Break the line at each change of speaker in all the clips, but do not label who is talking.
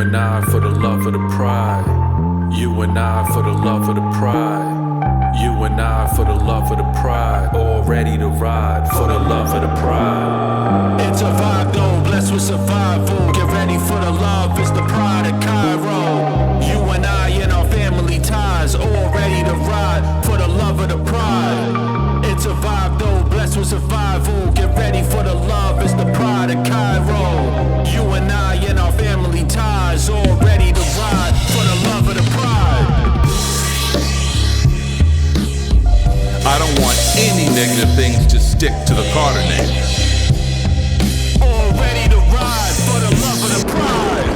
and I for the love of the pride. You and I for the love of the pride. You and I for the love of the pride. All ready to ride for the love of the pride. It's a vibe though, blessed with survival. Get ready for the love, it's the pride of Kyro. You and I in our family ties. All ready to ride for the love of the pride. It's a vibe though, blessed with survival. Get ready for the love, it's the pride of Kyro. You and I in our family ties. All ready to ride for the love of the pride. I don't want any negative things to stick to the Carter name. All ready to ride for the love of the pride.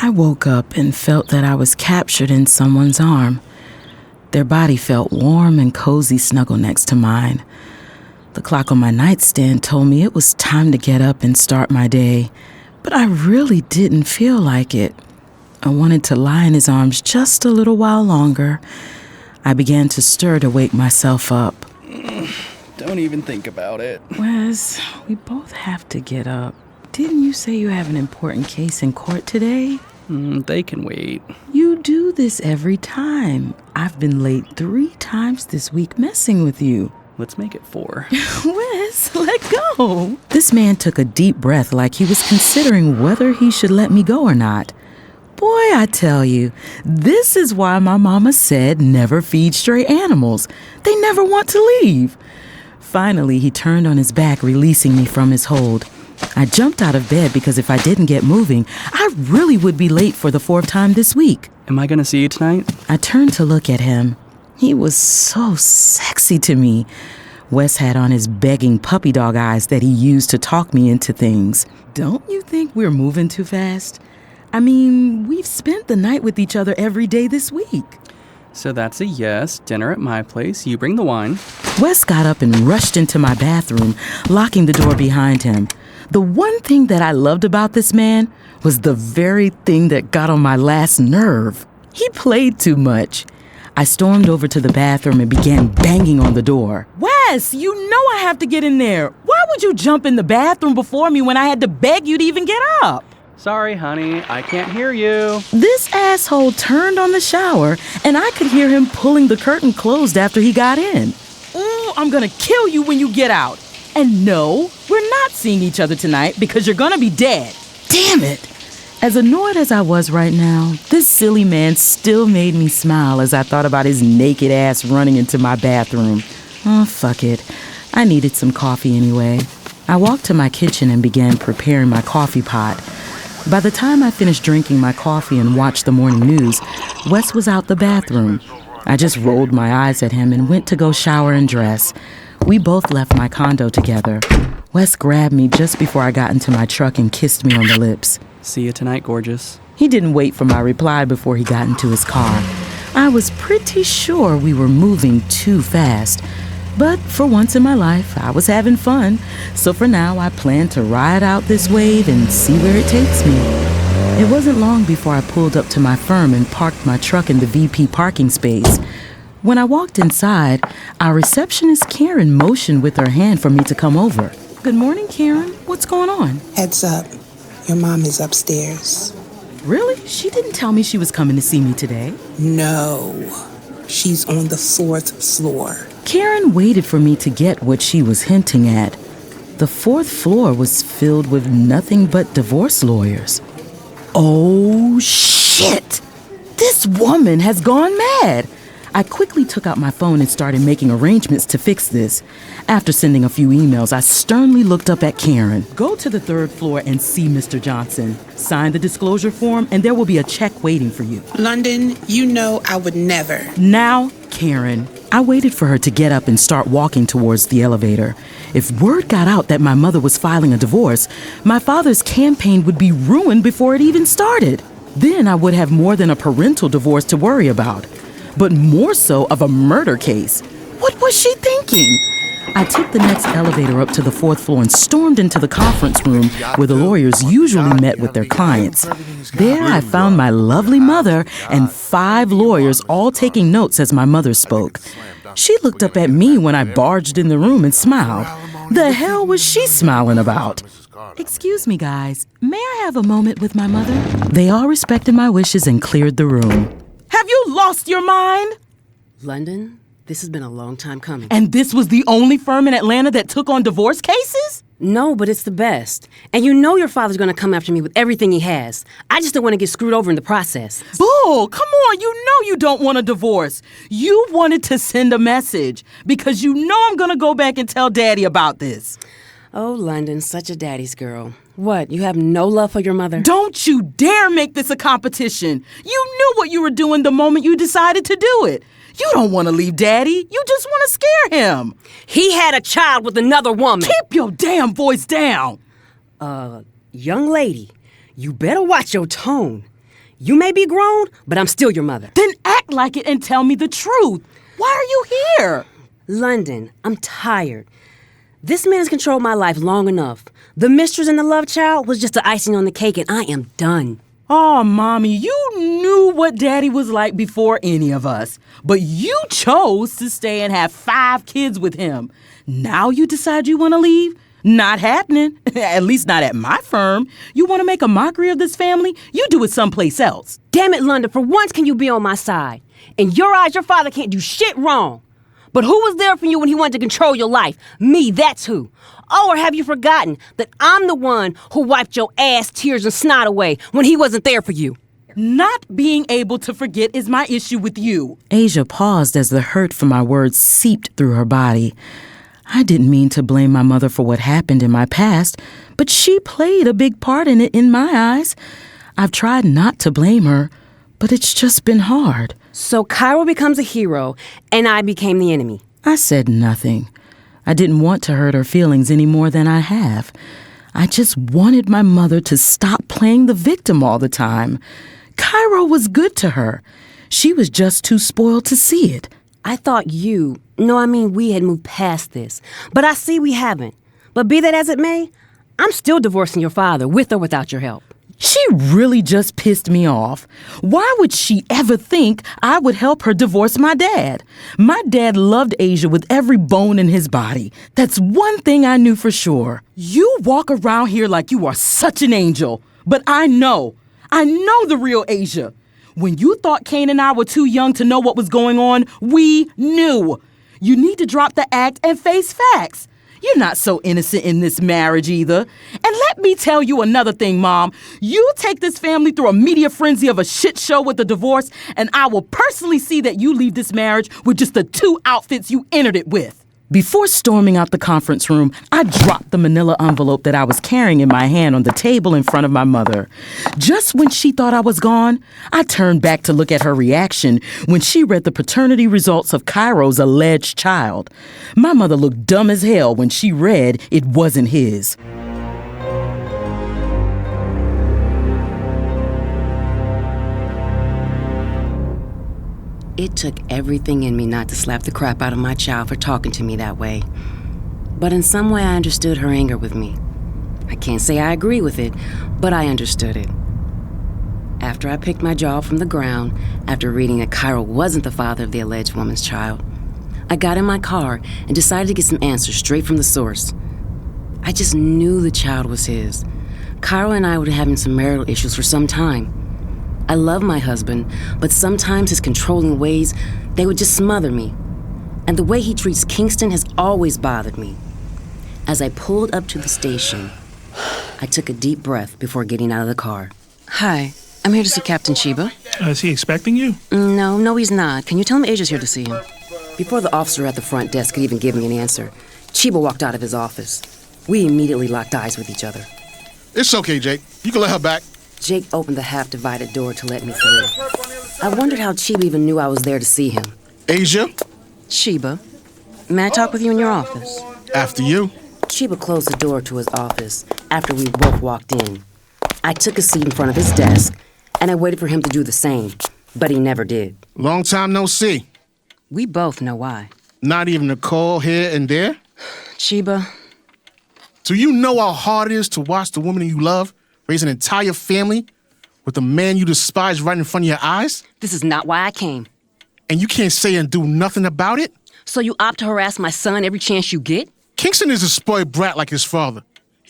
I woke up and felt that I was captured in someone's arm. Their body felt warm and cozy snuggled next to mine. The clock on my nightstand told me it was time to get up and start my day, but I really didn't feel like it. I wanted to lie in his arms just a little while longer. I began to stir to wake myself up.
Don't even think about it.
Wes, we both have to get up. Didn't you say you have an important case in court today?
They can wait.
You do this every time. I've been late 3 times this week messing with you.
Let's make it 4.
Wes, let go. This man took a deep breath like he was considering whether he should let me go or not. Boy, I tell you, this is why my mama said never feed stray animals. They never want to leave. Finally, he turned on his back, releasing me from his hold. I jumped out of bed because if I didn't get moving, I really would be late for the 4th time this week.
Am I gonna see you tonight?
I turned to look at him. He was so sexy to me. Wes had on his begging puppy dog eyes that he used to talk me into things. Don't you think we're moving too fast? I mean, we've spent the night with each other every day this week.
So that's a yes. Dinner at my place. You bring the wine.
Wes got up and rushed into my bathroom, locking the door behind him. The one thing that I loved about this man was the very thing that got on my last nerve. He played too much. I stormed over to the bathroom and began banging on the door. Wes, you know I have to get in there. Why would you jump in the bathroom before me when I had to beg you to even get up?
Sorry, honey. I can't hear you.
This asshole turned on the shower, and I could hear him pulling the curtain closed after he got in. Ooh, I'm gonna kill you when you get out. And no, we're not seeing each other tonight because you're gonna be dead. Damn it. As annoyed as I was right now, this silly man still made me smile as I thought about his naked ass running into my bathroom. Oh, fuck it. I needed some coffee anyway. I walked to my kitchen and began preparing my coffee pot. By the time I finished drinking my coffee and watched the morning news, Wes was out the bathroom. I just rolled my eyes at him and went to go shower and dress. We both left my condo together. Wes grabbed me just before I got into my truck and kissed me on the lips.
See you tonight, gorgeous.
He didn't wait for my reply before he got into his car. I was pretty sure we were moving too fast. But for once in my life, I was having fun. So for now, I plan to ride out this wave and see where it takes me. It wasn't long before I pulled up to my firm and parked my truck in the VP parking space. When I walked inside, our receptionist Karen motioned with her hand for me to come over. Good morning, Karen. What's going on?
Heads up. Your mom is upstairs.
Really? She didn't tell me she was coming to see me today.
No. She's on the 4th floor.
Karen waited for me to get what she was hinting at. The 4th floor was filled with nothing but divorce lawyers. Oh, shit! This woman has gone mad! I quickly took out my phone and started making arrangements to fix this. After sending a few emails, I sternly looked up at Karen. Go to the 3rd floor and see Mr. Johnson. Sign the disclosure form and there will be a check waiting for you.
London, you know I would never.
Now, Karen. I waited for her to get up and start walking towards the elevator. If word got out that my mother was filing a divorce, my father's campaign would be ruined before it even started. Then I would have more than a parental divorce to worry about, but more so of a murder case. What was she thinking? I took the next elevator up to the 4th floor and stormed into the conference room where the lawyers usually met with their clients. There I found my lovely mother and 5 lawyers all taking notes as my mother spoke. She looked up at me when I barged in the room and smiled. The hell was she smiling about? Excuse me, guys. May I have a moment with my mother? They all respected my wishes and cleared the room. Have you lost your mind?
London, this has been a long time coming.
And this was the only firm in Atlanta that took on divorce cases?
No, but it's the best. And you know your father's gonna come after me with everything he has. I just don't want to get screwed over in the process.
Bull, come on, you know you don't want a divorce. You wanted to send a message because you know I'm gonna go back and tell Daddy about this.
Oh, London, such a daddy's girl. What, you have no love for your mother?
Don't you dare make this a competition. You knew what you were doing the moment you decided to do it. You don't want to leave Daddy. You just want to scare him.
He had a child with another woman.
Keep your damn voice down.
Young lady, you better watch your tone. You may be grown, but I'm still your mother.
Then act like it and tell me the truth. Why are you here?
London, I'm tired. This man has controlled my life long enough. The mistress and the love child was just the icing on the cake, and I am done.
Oh, Mommy, you knew what Daddy was like before any of us. But you chose to stay and have 5 kids with him. Now you decide you want to leave? Not happening. At least not at my firm. You want to make a mockery of this family? You do it someplace else.
Damn it, London, for once can you be on my side? In your eyes, your father can't do shit wrong. But who was there for you when he wanted to control your life? Me, that's who. Oh, or have you forgotten that I'm the one who wiped your ass, tears, and snot away when he wasn't there for you?
Not being able to forget is my issue with you. Asia paused as the hurt from my words seeped through her body. I didn't mean to blame my mother for what happened in my past, but she played a big part in it in my eyes. I've tried not to blame her, but it's just been hard.
So Kyro becomes a hero, and I became the enemy.
I said nothing. I didn't want to hurt her feelings any more than I have. I just wanted my mother to stop playing the victim all the time. Kyro was good to her. She was just too spoiled to see it.
I thought we had moved past this. But I see we haven't. But be that as it may, I'm still divorcing your father, with or without your help.
She really just pissed me off. Why would she ever think I would help her divorce my dad? My dad loved Asia with every bone in his body. That's one thing I knew for sure. You walk around here like you are such an angel. But I know the real Asia. When you thought Kane and I were too young to know what was going on, we knew. You need to drop the act and face facts. You're not so innocent in this marriage either. And let me tell you another thing, Mom. You take this family through a media frenzy of a shit show with a divorce, and I will personally see that you leave this marriage with just the 2 outfits you entered it with. Before storming out the conference room, I dropped the manila envelope that I was carrying in my hand on the table in front of my mother. Just when she thought I was gone, I turned back to look at her reaction when she read the paternity results of Kyro's alleged child. My mother looked dumb as hell when she read it wasn't his.
It took everything in me not to slap the crap out of my child for talking to me that way. But in some way I understood her anger with me. I can't say I agree with it, but I understood it. After I picked my jaw from the ground, after reading that Kyro wasn't the father of the alleged woman's child, I got in my car and decided to get some answers straight from the source. I just knew the child was his. Kyro and I were having some marital issues for some time. I love my husband, but sometimes his controlling ways, they would just smother me. And the way he treats Kingston has always bothered me. As I pulled up to the station, I took a deep breath before getting out of the car. Hi, I'm here to see Captain Chiba.
Is he expecting you?
No, he's not. Can you tell him Asia's here to see him? Before the officer at the front desk could even give me an answer, Chiba walked out of his office. We immediately locked eyes with each other.
It's okay, Jake. You can let her back.
Jake opened the half-divided door to let me through. I wondered how Chiba even knew I was there to see him.
Asia?
Chiba, may I talk with you in your office?
After you.
Chiba closed the door to his office after we both walked in. I took a seat in front of his desk, and I waited for him to do the same, but he never did.
Long time no see.
We both know why.
Not even a call here and there?
Chiba.
Do you know how hard it is to watch the woman you love raise an entire family with a man you despise right in front of your eyes?
This is not why I came.
And you can't say and do nothing about it?
So you opt to harass my son every chance you get?
Kingston is a spoiled brat like his father.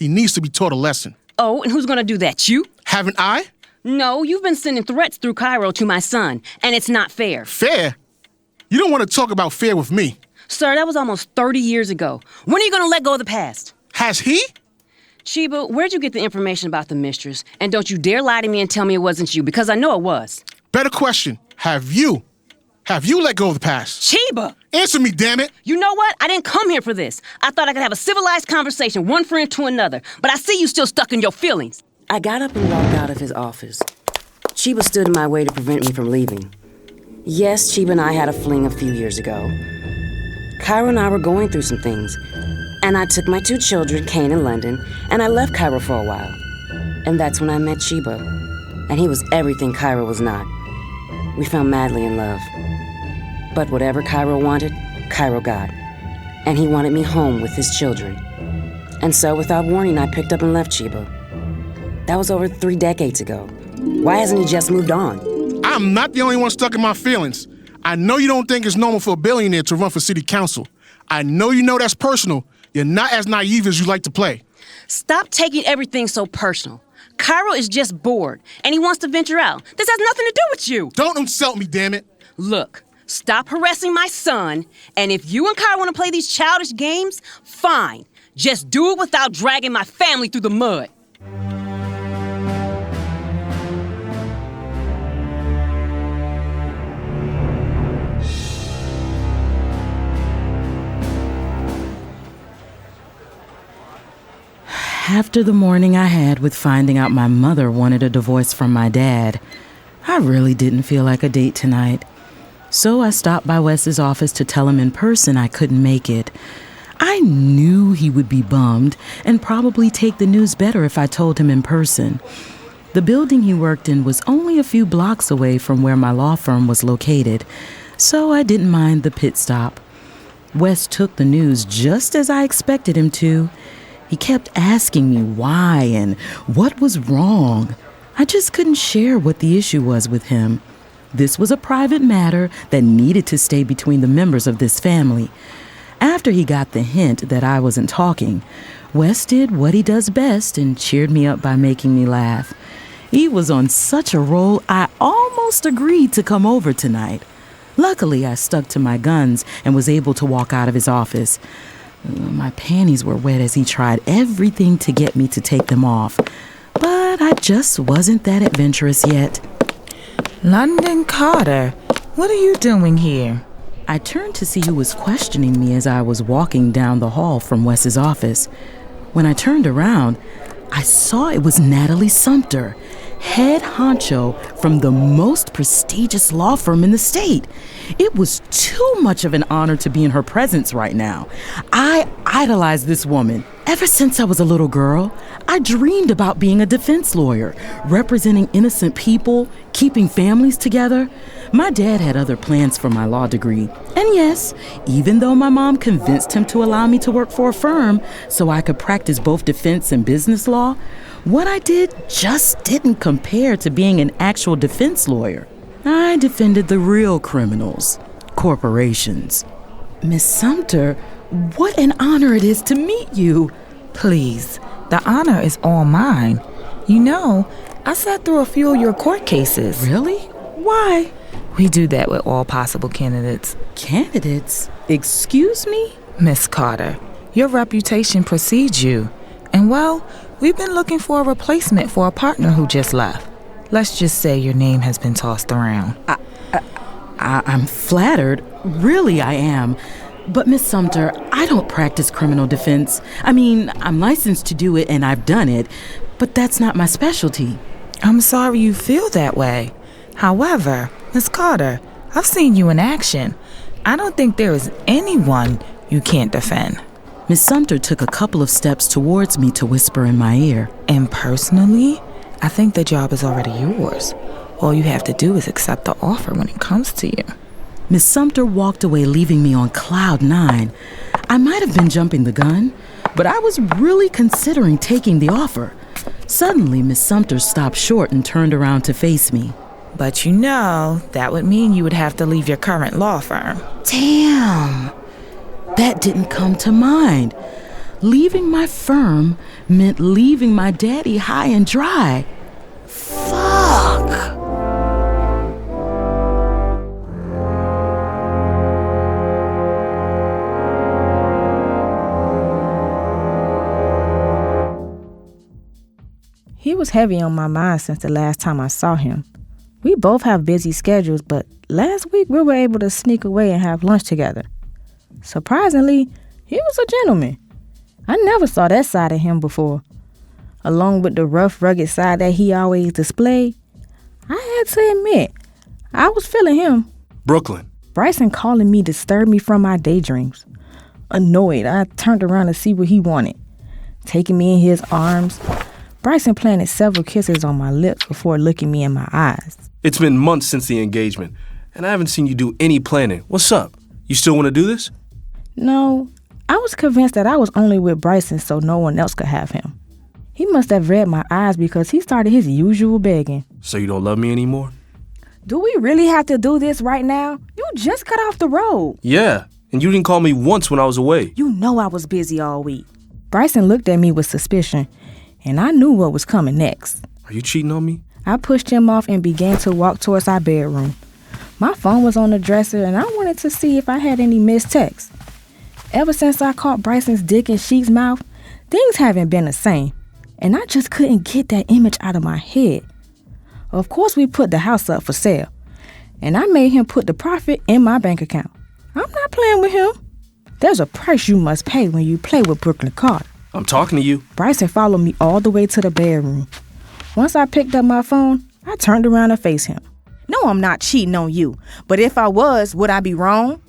He needs to be taught a lesson.
Oh, and who's gonna do that, you?
Haven't I?
No, you've been sending threats through Kyro to my son, and it's not fair.
Fair? You don't want to talk about fair with me.
Sir, that was almost 30 years ago. When are you gonna let go of the past?
Has he?
Chiba, where'd you get the information about the mistress? And don't you dare lie to me and tell me it wasn't you, because I know it was.
Better question. Have you let go of the past?
Chiba!
Answer me, damn it!
You know what? I didn't come here for this. I thought I could have a civilized conversation, one friend to another. But I see you still stuck in your feelings. I got up and walked out of his office. Chiba stood in my way to prevent me from leaving. Yes, Chiba and I had a fling a few years ago. Kyro and I were going through some things. And I took my 2 children, Kane and London, and I left Kyro for a while. And that's when I met Chiba. And he was everything Kyro was not. We fell madly in love. But whatever Kyro wanted, Kyro got. And he wanted me home with his children. And so, without warning, I picked up and left Chiba. That was over 3 decades ago. Why hasn't he just moved on?
I'm not the only one stuck in my feelings. I know you don't think it's normal for a billionaire to run for city council. I know you know that's personal. You're not as naive as you like to play.
Stop taking everything so personal. Kyro is just bored, and he wants to venture out. This has nothing to do with you.
Don't insult me, damn it.
Look, stop harassing my son, and if you and Kyro want to play these childish games, fine. Just do it without dragging my family through the mud.
After the morning I had with finding out my mother wanted a divorce from my dad, I really didn't feel like a date tonight. So I stopped by Wes's office to tell him in person I couldn't make it. I knew he would be bummed and probably take the news better if I told him in person. The building he worked in was only a few blocks away from where my law firm was located, so I didn't mind the pit stop. Wes took the news just as I expected him to. He kept asking me why and what was wrong. I just couldn't share what the issue was with him. This was a private matter that needed to stay between the members of this family. After he got the hint that I wasn't talking, Wes did what he does best and cheered me up by making me laugh. He was on such a roll, I almost agreed to come over tonight. Luckily, I stuck to my guns and was able to walk out of his office. My panties were wet as he tried everything to get me to take them off. But I just wasn't that adventurous yet.
London Carter, what are you doing here?
I turned to see who was questioning me as I was walking down the hall from Wes's office. When I turned around, I saw it was Natalie Sumter, head honcho from the most prestigious law firm in the state. It was too much of an honor to be in her presence right now. I idolized this woman. Ever since I was a little girl, I dreamed about being a defense lawyer, representing innocent people, keeping families together. My dad had other plans for my law degree. And yes, even though my mom convinced him to allow me to work for a firm so I could practice both defense and business law, what I did just didn't compare to being an actual defense lawyer. I defended the real criminals, corporations. Miss Sumter, what an honor it is to meet you.
Please, the honor is all mine. You know, I sat through a few of your court cases.
Really? Why?
We do that with all possible candidates.
Candidates? Excuse me?
Miss Carter, your reputation precedes you. And well, we've been looking for a replacement for a partner who just left. Let's just say your name has been tossed around.
I'm flattered. Really, I am. But Miss Sumter, I don't practice criminal defense. I mean, I'm licensed to do it and I've done it, but that's not my specialty.
I'm sorry you feel that way. However, Miss Carter, I've seen you in action. I don't think there is anyone you can't defend.
Miss Sumter took a couple of steps towards me to whisper in my ear.
And personally, I think the job is already yours. All you have to do is accept the offer when it comes to you.
Miss Sumter walked away, leaving me on cloud 9. I might have been jumping the gun, but I was really considering taking the offer. Suddenly, Miss Sumter stopped short and turned around to face me.
But you know, that would mean you would have to leave your current law firm.
Damn! That didn't come to mind. Leaving my firm meant leaving my daddy high and dry. Fuck!
He was heavy on my mind since the last time I saw him. We both have busy schedules, but last week we were able to sneak away and have lunch together. Surprisingly, he was a gentleman. I never saw that side of him before. Along with the rough, rugged side that he always displayed, I had to admit, I was feeling him.
Brooklyn.
Bryson calling me disturbed me from my daydreams. Annoyed, I turned around to see what he wanted. Taking me in his arms, Bryson planted several kisses on my lips before looking me in my eyes.
It's been months since the engagement, and I haven't seen you do any planning. What's up? You still want to do this?
No, I was convinced that I was only with Bryson so no one else could have him. He must have read my eyes because he started his usual begging.
So you don't love me anymore?
Do we really have to do this right now? You just got off the road.
Yeah, and you didn't call me once when I was away.
You know I was busy all week. Bryson looked at me with suspicion, and I knew what was coming next.
Are you cheating on me?
I pushed him off and began to walk towards our bedroom. My phone was on the dresser, and I wanted to see if I had any missed texts. Ever since I caught Bryson's dick in Sheik's mouth, things haven't been the same, and I just couldn't get that image out of my head. Of course, we put the house up for sale, and I made him put the profit in my bank account. I'm not playing with him. There's a price you must pay when you play with Brooklyn Carter.
I'm talking to you.
Bryson followed me all the way to the bedroom. Once I picked up my phone, I turned around to face him. No, I'm not cheating on you, but if I was, would I be wrong?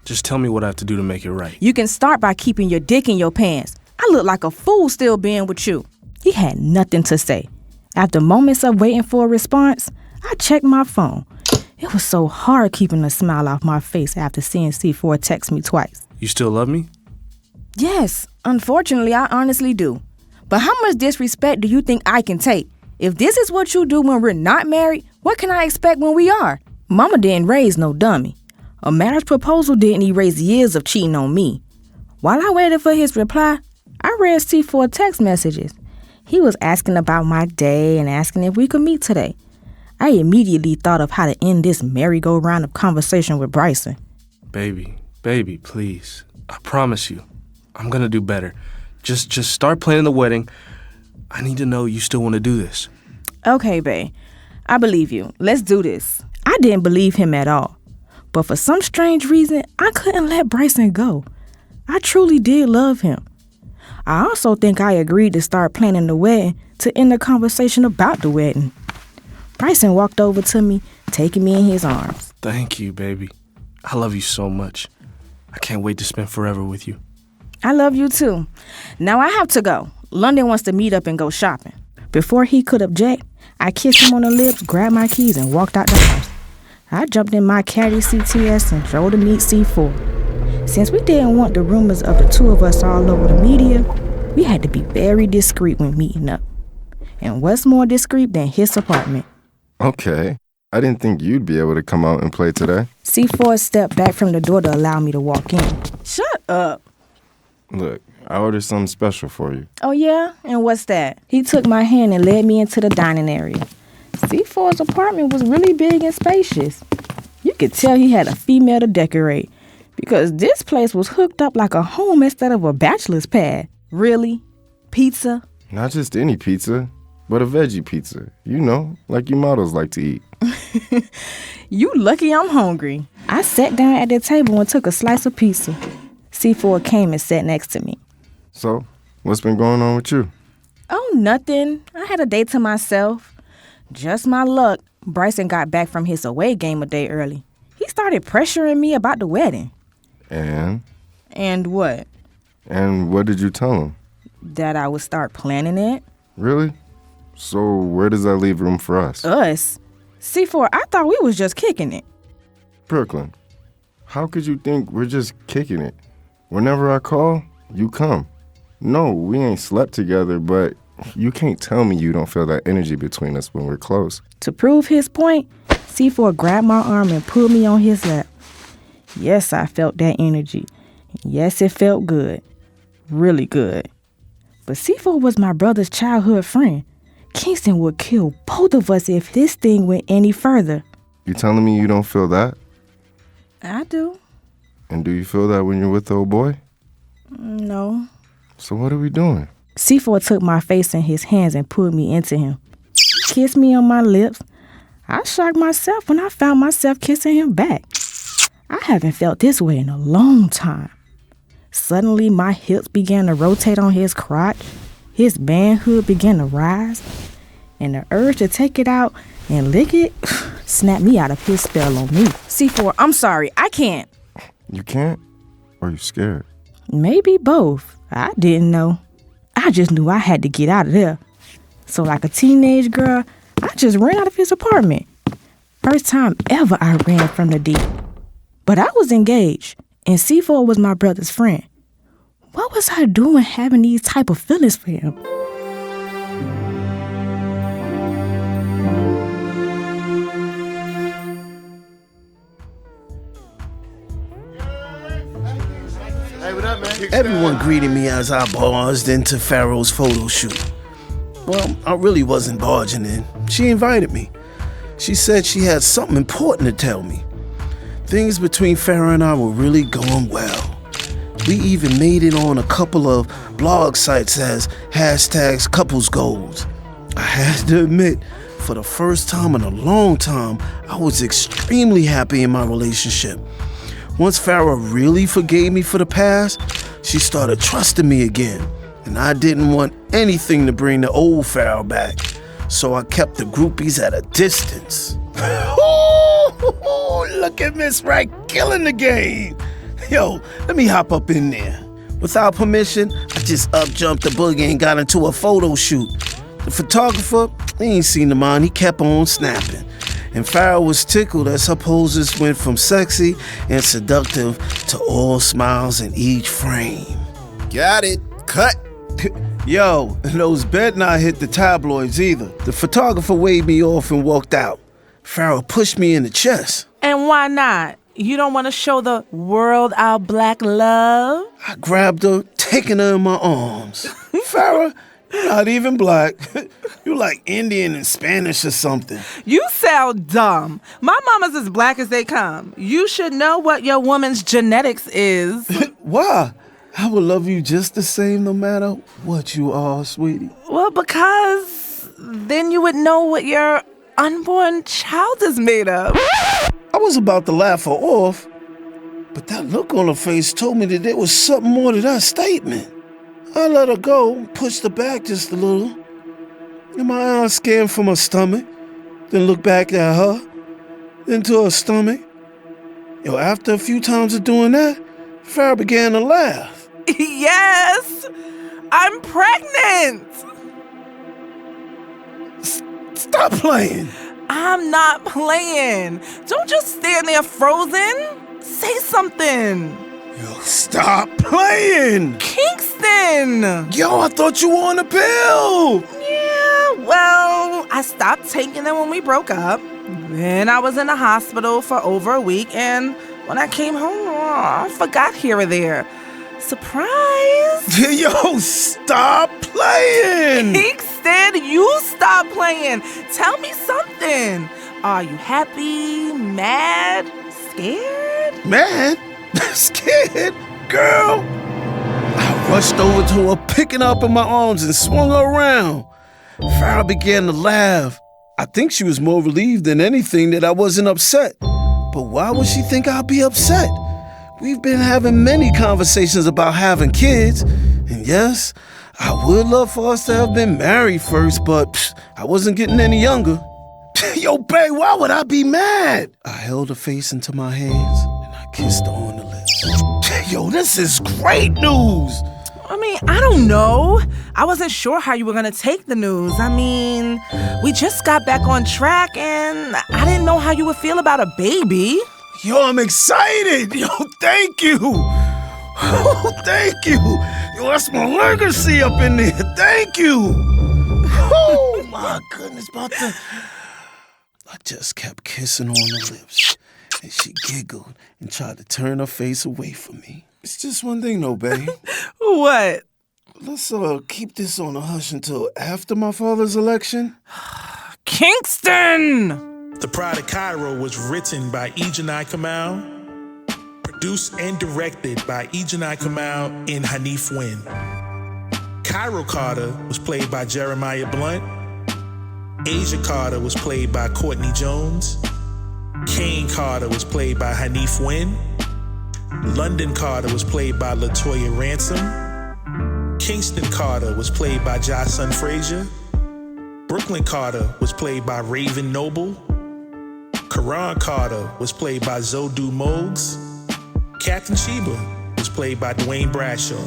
Just tell me what I have to do to make it right.
You can start by keeping your dick in your pants. I look like a fool still being with you. He had nothing to say. After moments of waiting for a response, I checked my phone. It was so hard keeping a smile off my face after seeing C4 text me twice.
You still love me?
Yes, unfortunately, I honestly do. But how much disrespect do you think I can take? If this is what you do when we're not married, what can I expect when we are? Mama didn't raise no dummy. A marriage proposal didn't erase years of cheating on me. While I waited for his reply, I read C4 text messages. He was asking about my day and asking if we could meet today. I immediately thought of how to end this merry-go-round of conversation with Bryson.
Baby, please. I promise you, I'm gonna do better. Just start planning the wedding. I need to know you still want to do this.
Okay, babe. I believe you. Let's do this. I didn't believe him at all. But for some strange reason, I couldn't let Bryson go. I truly did love him. I also think I agreed to start planning the wedding to end the conversation about the wedding. Bryson walked over to me, taking me in his arms.
Thank you, baby. I love you so much. I can't wait to spend forever with you.
I love you too. Now I have to go. London wants to meet up and go shopping. Before he could object, I kissed him on the lips, grabbed my keys, and walked out the house. I jumped in my Caddy CTS and drove to meet C4. Since we didn't want the rumors of the two of us all over the media, we had to be very discreet when meeting up. And what's more discreet than his apartment?
Okay. I didn't think you'd be able to come out and play today.
C4 stepped back from the door to allow me to walk in. Shut up.
Look, I ordered something special for you.
Oh, yeah? And what's that? He took my hand and led me into the dining area. C4's apartment was really big and spacious. You could tell he had a female to decorate, because this place was hooked up like a home instead of a bachelor's pad. Really? Pizza?
Not just any pizza, but a veggie pizza. You know, like you models like to eat.
You lucky I'm hungry. I sat down at the table and took a slice of pizza. C4 came and sat next to me.
So, what's been going on with you?
Oh, nothing. I had a day to myself. Just my luck, Bryson got back from his away game a day early. He started pressuring me about the wedding.
And?
And what?
And what did you tell him?
That I would start planning it.
Really? So where does that leave room for us?
Us? C4, I thought we was just kicking it.
Brooklyn, how could you think we're just kicking it? Whenever I call, you come. No, we ain't slept together, but you can't tell me you don't feel that energy between us when we're close.
To prove his point, C4 grabbed my arm and pulled me on his lap. Yes, I felt that energy. Yes, it felt good. really good. But C4 was my brother's childhood friend. Kingston would kill both of us if this thing went any further.
You telling me you don't feel that?
I do.
And do you feel that when you're with the old boy?
No.
So what are we doing?
C4 took my face in his hands and pulled me into him. Kissed me on my lips. I shocked myself when I found myself kissing him back. I haven't felt this way in a long time. Suddenly, my hips began to rotate on his crotch. His manhood began to rise. And the urge to take it out and lick it snapped me out of his spell on me. C4, I'm sorry. I can't.
You can't? Or you scared?
Maybe both. I didn't know. I just knew I had to get out of there. So like a teenage girl, I just ran out of his apartment. First time ever I ran from the deep. But I was engaged, and C4 was my brother's friend. What was I doing having these type of feelings for him?
Everyone greeted me as I barged into Farrah's photo shoot. Well, I really wasn't barging in. She invited me. She said she had something important to tell me. Things between Farrah and I were really going well. We even made it on a couple of blog sites as hashtags couples goals. I had to admit, for the first time in a long time, I was extremely happy in my relationship. Once Farrah really forgave me for the past, she started trusting me again, and I didn't want anything to bring the old Farrah back, so I kept the groupies at a distance. Look at Miss Right killing the game. Yo, let me hop up in there. Without permission, I just up-jumped the boogie and got into a photo shoot. The photographer, he ain't seen the mind, he kept on snapping. And Farrah was tickled as her poses went from sexy and seductive to all smiles in each frame.
Got it. Cut.
Yo, those bet not hit the tabloids either. The photographer waved me off and walked out. Farrah pushed me in the chest.
And why not? You don't want to show the world our black love?
I grabbed her, taking her in my arms. Farrah, you're not even black. You like Indian and Spanish or something.
You sound dumb. My mama's as black as they come. You should know what your woman's genetics is.
Why? I would love you just the same no matter what you are, sweetie.
Well, because then you would know what your unborn child is made of.
I was about to laugh her off, but that look on her face told me that there was something more to that statement. I let her go, pushed her back just a little, and my eyes scanned from her stomach, then looked back at her, then to her stomach. Yo, after a few times of doing that, Farrah began to laugh.
Yes! I'm pregnant!
Stop playing!
I'm not playing. Don't just stand there frozen. Say something.
Yo, stop playing!
Kingston!
Yo, I thought you were on a pill!
Yeah, well, I stopped taking them when we broke up. Then I was in the hospital for over a week, and when I came home, I forgot here or there. Surprise!
Yo, stop playing!
Kingston, you stop playing. Tell me something. Are you happy, mad, scared?
Mad? Scared? Girl! I rushed over to her, picking her up in my arms and swung her around. Farrah began to laugh. I think she was more relieved than anything that I wasn't upset. But why would she think I'd be upset? We've been having many conversations about having kids. And yes, I would love for us to have been married first, but I wasn't getting any younger. Yo, babe, why would I be mad? I held her face into my hands and I kissed her on the lips. Yo, this is great news.
I mean, I don't know. I wasn't sure how you were gonna take the news. I mean, we just got back on track and I didn't know how you would feel about a baby.
Yo, I'm excited. Yo, thank you. Oh, thank you. Yo, that's my legacy up in there. Thank you. Oh, my goodness. I just kept kissing on the lips And she giggled and tried to turn her face away from me. It's just one thing, though, babe.
What?
Let's keep this on a hush until after my father's election.
Kingston!
The Pride of Kyro was written by Ejanai Kamal, produced and directed by Ejanai Kamal and Hanif Wynn. Kyro Carter was played by Jeremiah Blunt. Asia Carter was played by Courtney Jones. Kane Carter was played by Hanif Wynn. London Carter was played by LaToya Ransom. Kingston Carter was played by Jocelyn Frazier. Brooklyn Carter was played by Raven Noble. Karan Carter was played by Zodu Mogs. Captain Sheba was played by Dwayne Bradshaw.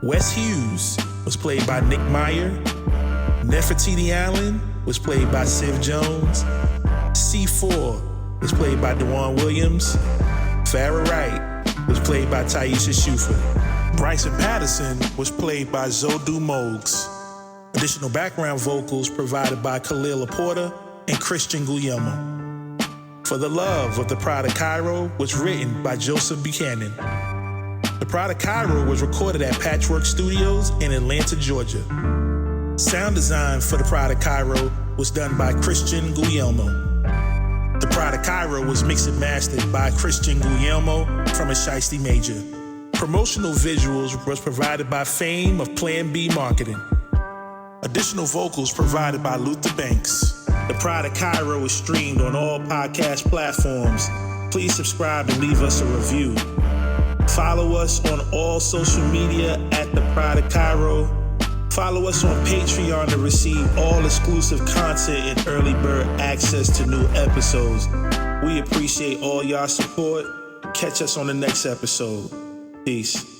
Wes Hughes was played by Nick Meyer. Nefertiti Allen was played by Siv Jones. C4 was played by Dewan Williams. Farrah Wright was played by Taisha Shufer. Bryson Patterson was played by Zodu Mogs. Additional background vocals provided by Khalil Laporta and Christian Guillermo. For the Love of the Pride of Kyro was written by Joseph Buchanan. The Pride of Kyro was recorded at Patchwork Studios in Atlanta, Georgia. Sound design for the Pride of Kyro was done by Christian Guillermo. The Pride of Kyro was mixed and mastered by Christian Guillermo from a Shiesty Major. Promotional visuals was provided by Fame of Plan B Marketing. Additional vocals provided by Luther Banks. The Pride of Kyro is streamed on all podcast platforms. Please subscribe and leave us a review. Follow us on all social media at The Pride of Kyro. Follow us on Patreon to receive all exclusive content and early bird access to new episodes. We appreciate all y'all support. Catch us on the next episode. Peace.